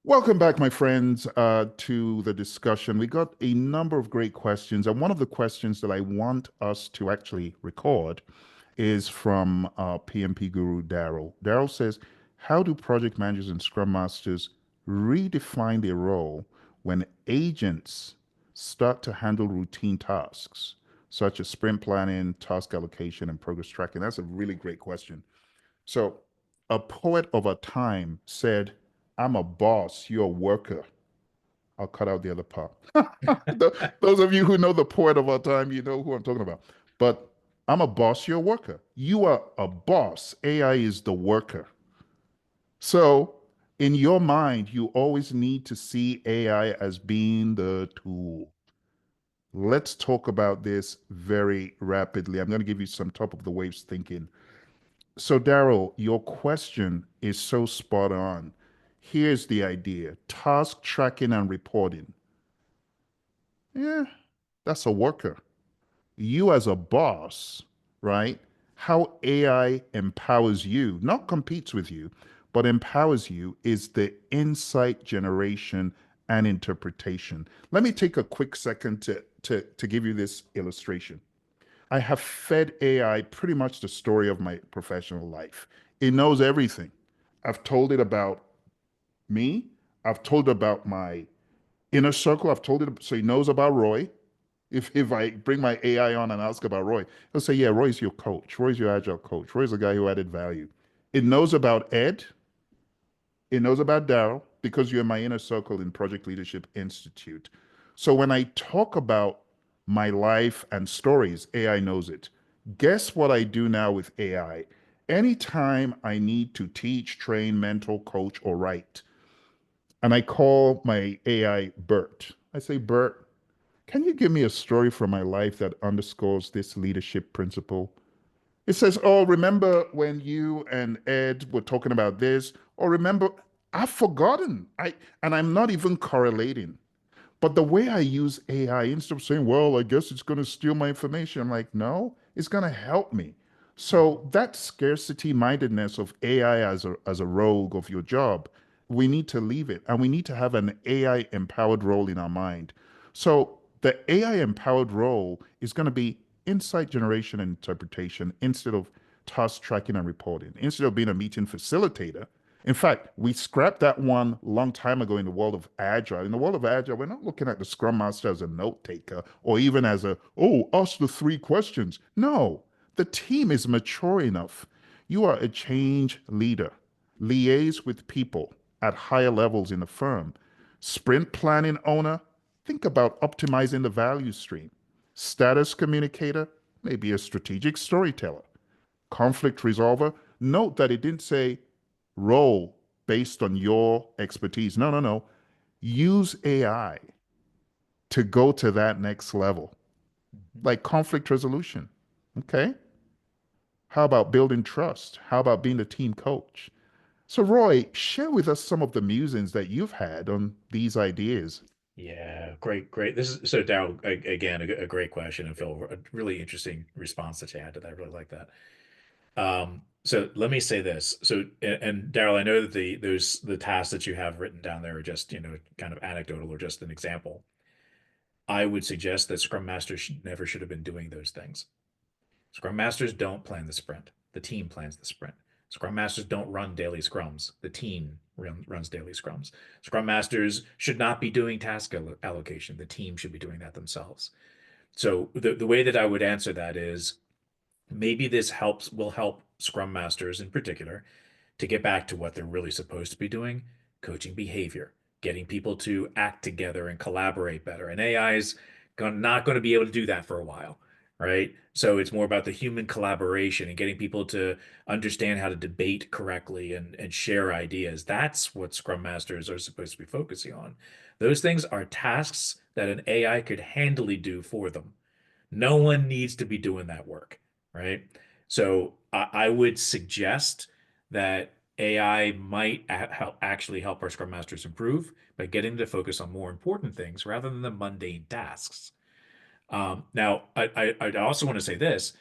Welcome back, my friends, to the discussion. We got a number of great questions, and one of the questions that I want us to actually record is from PMP guru Daryl. Daryl says, "How do project managers and Scrum masters redefine their role when agents start to handle routine tasks, such as sprint planning, task allocation, and progress tracking?" That's a really great question. So, a poet of a time said, "I'm a boss, you're a worker." I'll cut out the other part. Those of you who know the poet of our time, you know who I'm talking about. But I'm a boss, you're a worker. You are a boss. AI is the worker. So, in your mind, you always need to see AI as being the tool. Let's talk about this very rapidly. I'm going to give you some top of the waves thinking. So, Daryl, your question is so spot on. Here's the idea: task tracking and reporting. Yeah, that's a worker. You, as a boss, right? How AI empowers you, not competes with you, but empowers you, is the insight generation and interpretation. Let me take a quick second to give you this illustration. I have fed AI pretty much the story of my professional life. It knows everything. I've told it about me. I've told it about my inner circle. I've told it so it knows about Roy. If I bring my AI on and ask about Roy, it'll say, "Yeah, Roy's your coach. Roy's your agile coach. Roy's the guy who added value." It knows about Ed. It knows about Daryl because you're in my inner circle in Project Leadership Institute. So when I talk about my life and stories, AI knows it. Guess what I do now with AI? Anytime I need to teach, train, mentor, coach, or write, and I call my AI Bert, I say, "Bert, can you give me a story from my life that underscores this leadership principle?" It says, "Oh, remember when you and Ed were talking about this?" Or, "Remember, I've forgotten." And I'm not even correlating. But the way I use AI, instead of saying, "Well, I guess it's going to steal my information," I'm like, no, it's going to help me. So that scarcity mindedness of AI as a rogue of your job, we need to leave it. And we need to have an AI empowered role in our mind. So the AI empowered role is going to be insight generation and interpretation instead of task tracking and reporting. Instead of being a meeting facilitator, in fact, we scrapped that one long time ago in the world of Agile. In the world of Agile, we're not looking at the Scrum Master as a note taker or even as a, "Oh, ask the three questions." No, the team is mature enough. You are a change leader. Liaise with people at higher levels in the firm. Sprint planning owner, think about optimizing the value stream. Status communicator, maybe a strategic storyteller. Conflict resolver, note that it didn't say role based on your expertise. No, no, no. Use AI to go to that next level, Mhm. like conflict resolution. Okay. How about building trust? How about being a team coach? So, Roy, share with us some of the musings that you've had on these ideas. Yeah, great, great. This is so Darrell, again, a great question, and Phil, a really interesting response that you had to that. I really like that. So let me say this. So, and Daryl, I know that the tasks that you have written down there are just, kind of anecdotal or just an example. I would suggest that Scrum Masters never should have been doing those things. Scrum Masters don't plan the sprint. The team plans the sprint. Scrum Masters don't run daily scrums. The team runs daily scrums. Scrum Masters should not be doing task allocation. The team should be doing that themselves. So the way that I would answer that is maybe this will help Scrum Masters in particular to get back to what they're really supposed to be doing, coaching behavior, getting people to act together and collaborate better. And AI is not going to be able to do that for a while, right? So it's more about the human collaboration and getting people to understand how to debate correctly and share ideas. That's what Scrum Masters are supposed to be focusing on. Those things are tasks that an AI could handily do for them. No one needs to be doing that work, right? So I would suggest that AI might actually help our Scrum Masters improve by getting them to focus on more important things rather than the mundane tasks. Now, I also want to say this.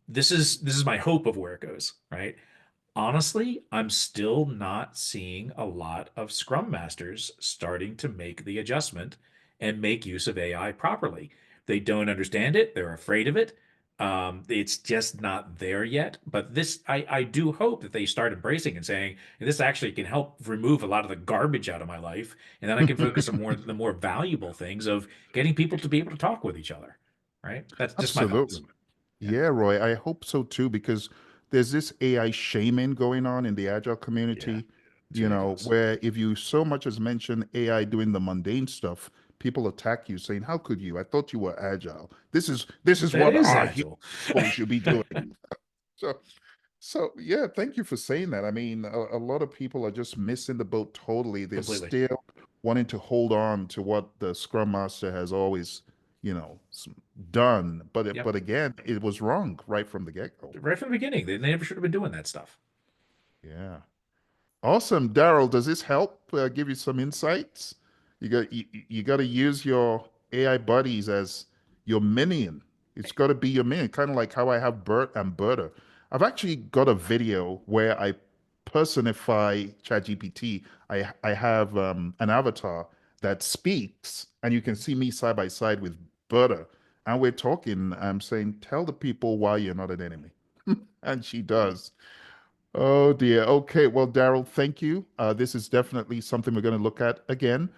This is my hope of where it goes, right? Honestly, I'm still not seeing a lot of Scrum Masters starting to make the adjustment and make use of AI properly. They don't understand it, they're afraid of it. It's just not there yet. But this, I do hope that they start embracing and saying, this actually can help remove a lot of the garbage out of my life. And then I can focus on the more valuable things of getting people to be able to talk with each other. Right? That's just my thoughts. Absolutely. Yeah. Yeah, Roy, I hope so too, because there's this AI shaming going on in the Agile Yeah. community, It's ridiculous. where if you so much as mention AI doing the mundane stuff, people attack you saying, "How could you? I thought you were Agile. This is That what is our agile. people should be doing." So, so yeah, thank you for saying that. I mean, a lot of people are just missing the boat totally. They're Completely. still wanting to hold on to what the Scrum Master has always, done. Yep. But again, it was wrong right from the get-go. Right from the beginning. They never should have been doing that stuff. Yeah. Awesome, Daryl. Does this help give you some insights? You got to use your AI buddies as your minion. It's got to be your minion, kind of like how I have Bert and Berta. I've actually got a video where I personify ChatGPT. I have an avatar that speaks, and you can see me side by side with Berta, and we're talking. I'm saying, "Tell the people why you're not an enemy," and she does. Oh dear. Okay. Well, Daryl, thank you. This is definitely something we're going to look at again.